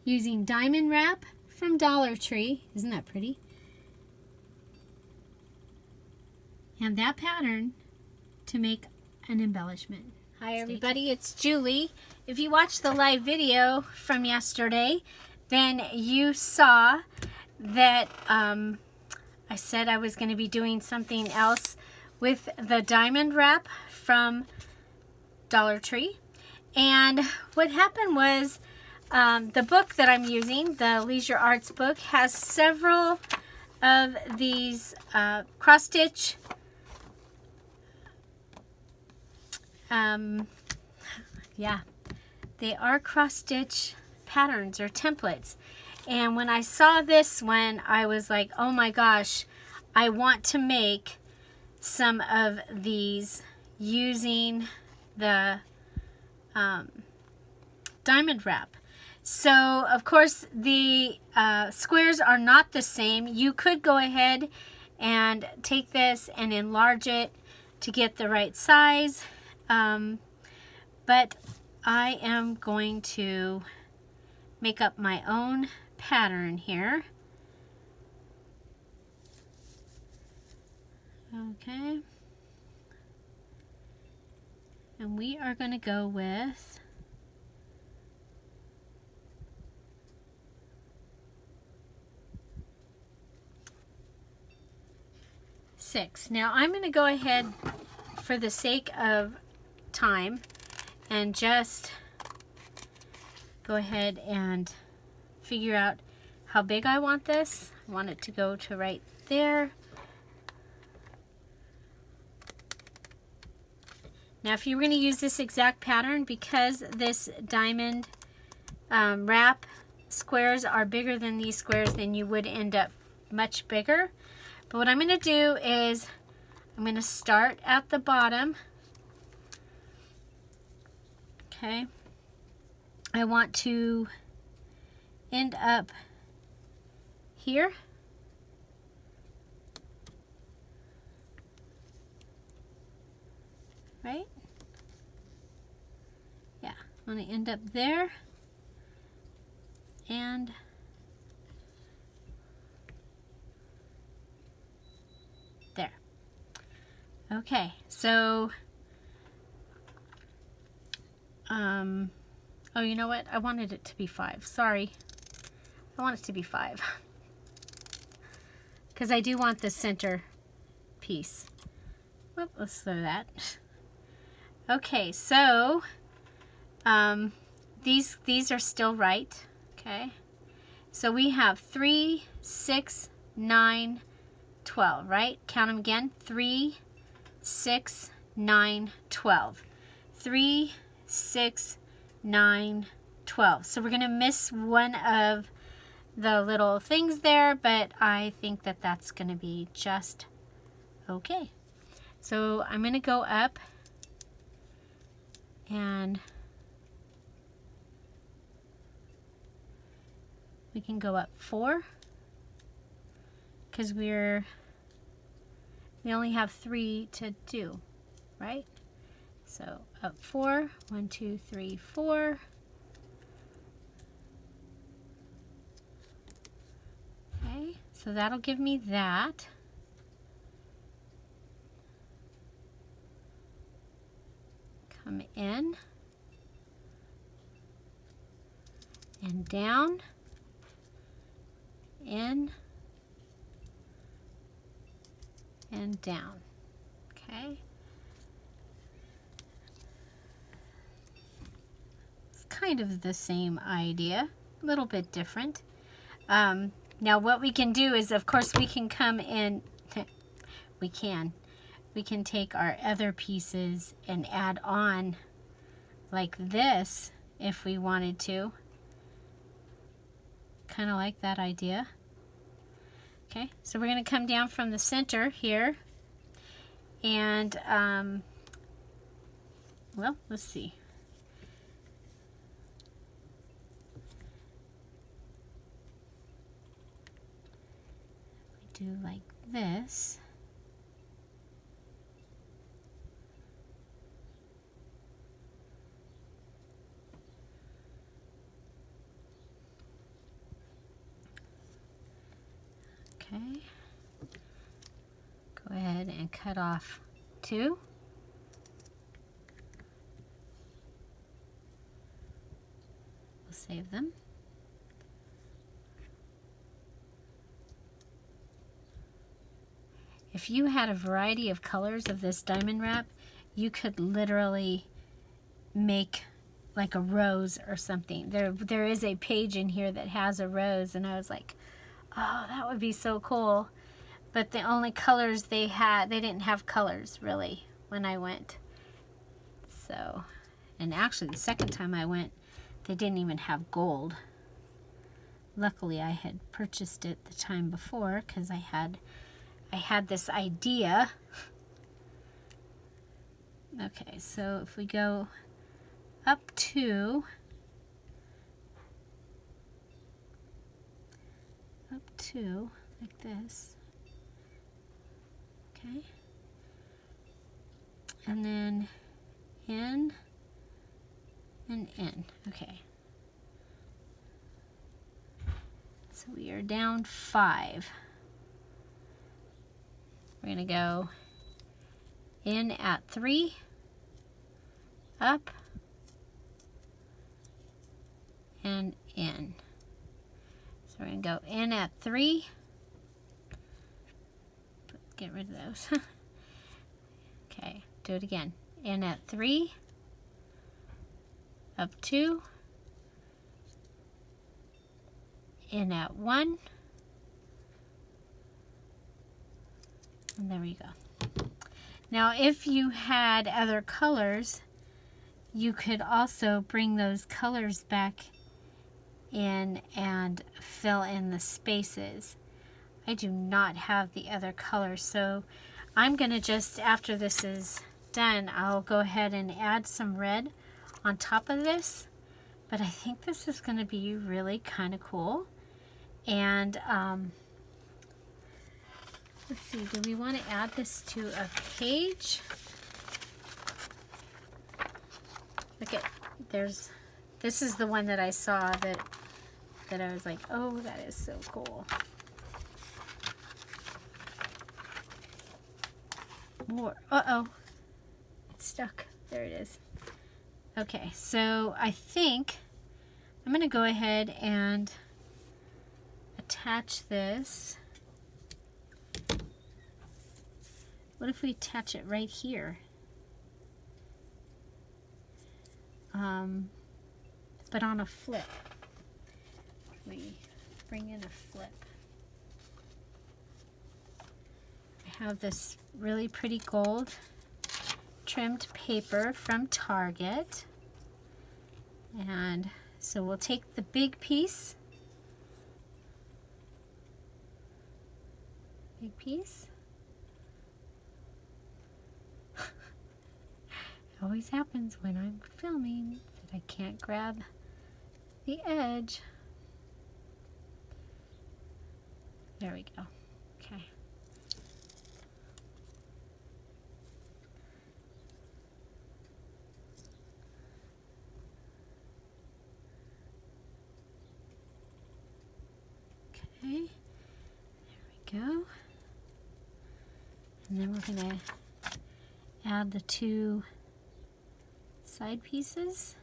using diamond wrap from Dollar Tree. Isn't that pretty? And that pattern to make an embellishment. Hi everybody, it's Julie. If you watched the live video from yesterday, then you saw that I said I was going to be doing something else with the diamond wrap from Dollar Tree. And what happened was the book that I'm using, the Leisure Arts book, has several of these cross-stitch they are cross-stitch patterns or templates. And when I saw this one, I was like, oh my gosh, I want to make some of these using the diamond wrap. So of course the squares are not the same. You could go ahead and take this and enlarge it to get the right size, but I am going to make up my own pattern here. Okay, and we are going to go with six. Now I'm going to go ahead, for the sake of time, and just go ahead and figure out how big I want this. I want it to go to right there. Now if you were going to use this exact pattern, because this diamond wrap squares are bigger than these squares, then you would end up much bigger. But what I'm going to do is I'm going to start at the bottom. Okay. I want to end up here. Right? Yeah, I want to end up there. And there. Okay, so oh, you know what? I wanted it to be 5. Sorry. I want it to be 5. Because I do want the center piece. Whoop, let's throw that. Okay, so these are still right. Okay. So we have 3, 6, 9, 12, right? Count them again. 3, 6, 9, 12. 3, 6, 9, 12. So we're going to miss one of the little things there, but I think that that's going to be just okay. So I'm going to go up and we can go up 4 because we only have 3 to do, right? So up 4, 1, 2, 3, 4. Okay, so that'll give me that. Come in and down, in and down. Okay. Kind of the same idea, a little bit different. Now what we can do is, of course, we can come in, we can take our other pieces and add on like this if we wanted to. Kind of like that idea. Okay, so we're going to come down from the center here and well, let's see. Do like this. Okay. Go ahead and cut off 2. We'll save them. If you had a variety of colors of this diamond wrap, you could literally make like a rose or something. There is a page in here that has a rose, and I was like, oh, that would be so cool. But the only colors they had, they didn't have colors really when I went. So, and actually the second time I went, they didn't even have gold. Luckily I had purchased it the time before because I had this idea. Okay, so if we go up 2, like this, okay, and then in and in, okay. So we are down 5. We're going to go in at 3, up, and in. So we're going to go in at 3. Get rid of those. Okay, do it again. In at 3, up 2, in at 1, and there we go. Now if you had other colors, you could also bring those colors back in and fill in the spaces. I do not have the other colors, so I'm gonna just, after this is done, I'll go ahead and add some red on top of this. But I think this is gonna be really kind of cool. And let's see, do we want to add this to a page? Look at, this is the one that I saw that I was like, oh, that is so cool. More, uh-oh, it's stuck. There it is. Okay, so I think I'm gonna go ahead and attach this. What if we attach it right here? But on a flip. We bring in a flip. I have this really pretty gold trimmed paper from Target. And so we'll take the big piece. Big piece. It always happens when I'm filming that I can't grab the edge. There we go. Okay. Okay. There we go. And then we're going to add the 2 side pieces.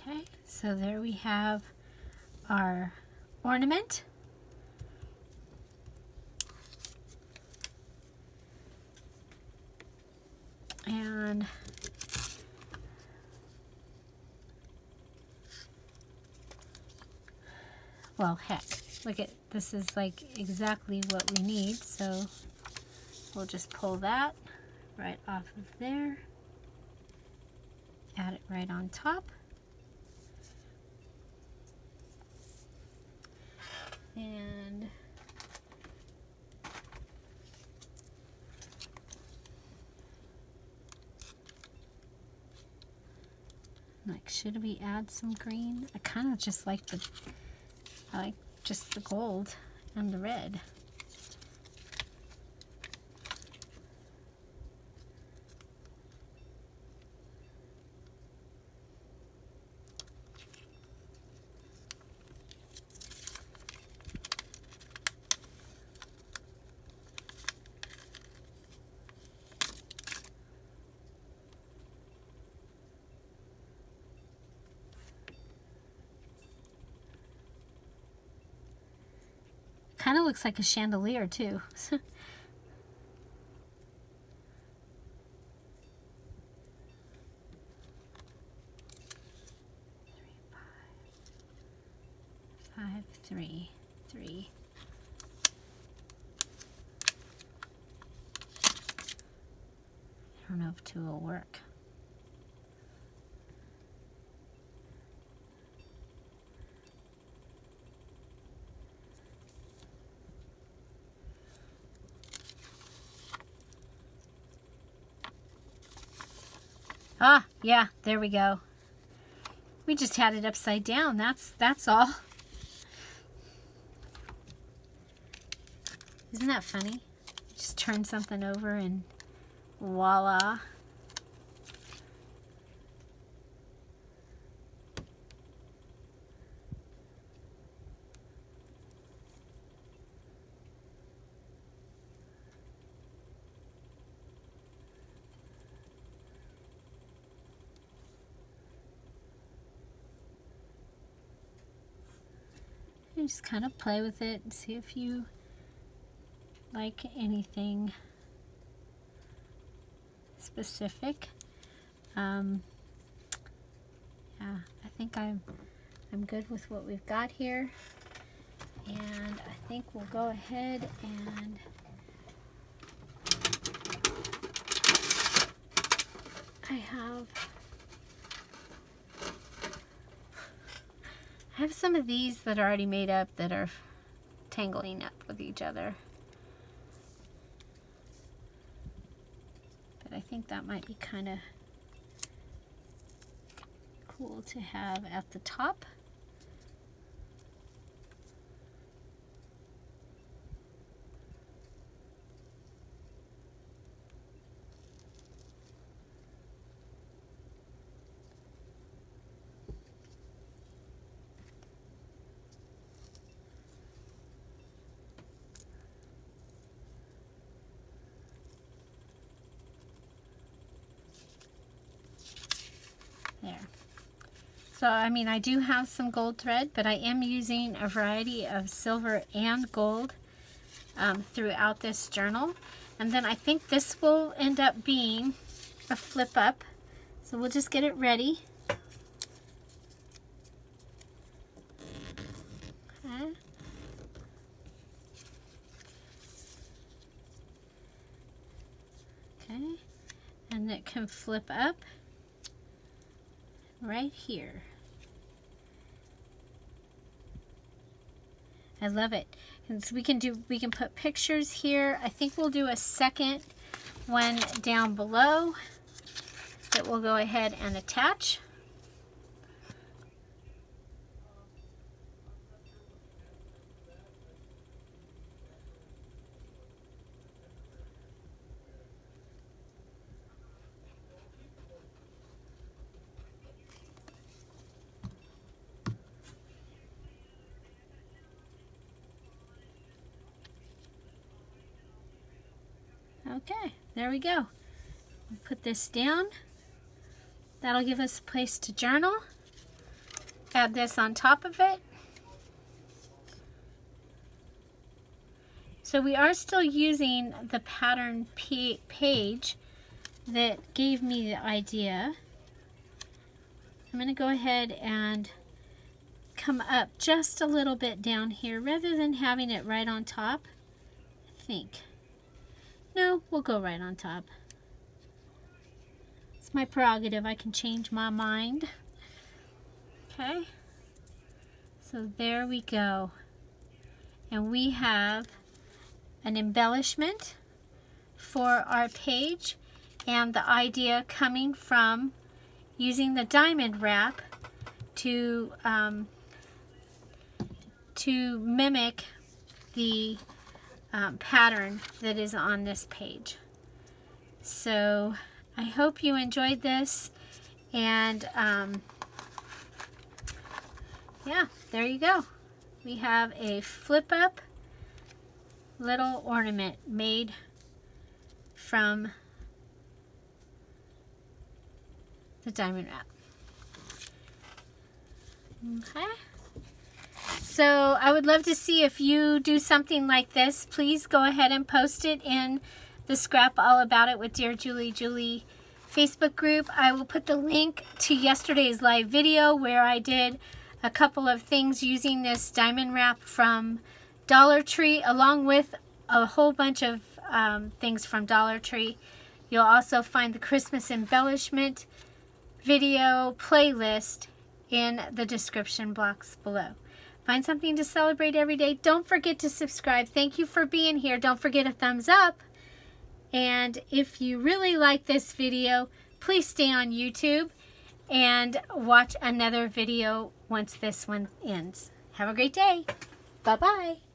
Okay, so there we have our ornament. And well, heck, look at this, is like exactly what we need, so we'll just pull that right off of there, add it right on top. Like, should we add some green? I kind of just like I like just the gold and the red. Kind of looks like a chandelier too. Five, three, three. I don't know if two will work. Ah, yeah, there we go. We just had it upside down. That's all. Isn't that funny? Just turn something over and voila. You just kind of play with it and see if you like anything specific. Yeah, I think I'm good with what we've got here, and I think we'll go ahead and I have some of these that are already made up that are tangling up with each other. But I think that might be kind of cool to have at the top. There. So, I mean, I do have some gold thread, but I am using a variety of silver and gold throughout this journal. And then I think this will end up being a flip up. So we'll just get it ready. Okay. Okay. And it can flip up right here. I love it. And so we can put pictures here. I think we'll do a second one down below that we'll go ahead and attach. Okay, there we go. We'll put this down. That'll give us a place to journal. Add this on top of it. So we are still using the pattern page that gave me the idea. I'm going to go ahead and come up just a little bit down here rather than having it right on top, I think. No, we'll go right on top. It's my prerogative. I can change my mind. Okay. So there we go. And we have an embellishment for our page, and the idea coming from, using the diamond wrap to mimic the pattern that is on this page. So I hope you enjoyed this, and yeah, there you go. We have a flip up little ornament made from the diamond wrap. Okay. So I would love to see if you do something like this. Please go ahead and post it in the Scrap All About It with Dear Julie Facebook group. I will put the link to yesterday's live video where I did a couple of things using this diamond wrap from Dollar Tree, along with a whole bunch of things from Dollar Tree. You'll also find the Christmas embellishment video playlist in the description box below. Find something to celebrate every day. Don't forget to subscribe. Thank you for being here. Don't forget a thumbs up. And if you really like this video, please stay on YouTube and watch another video once this one ends. Have a great day. Bye-bye.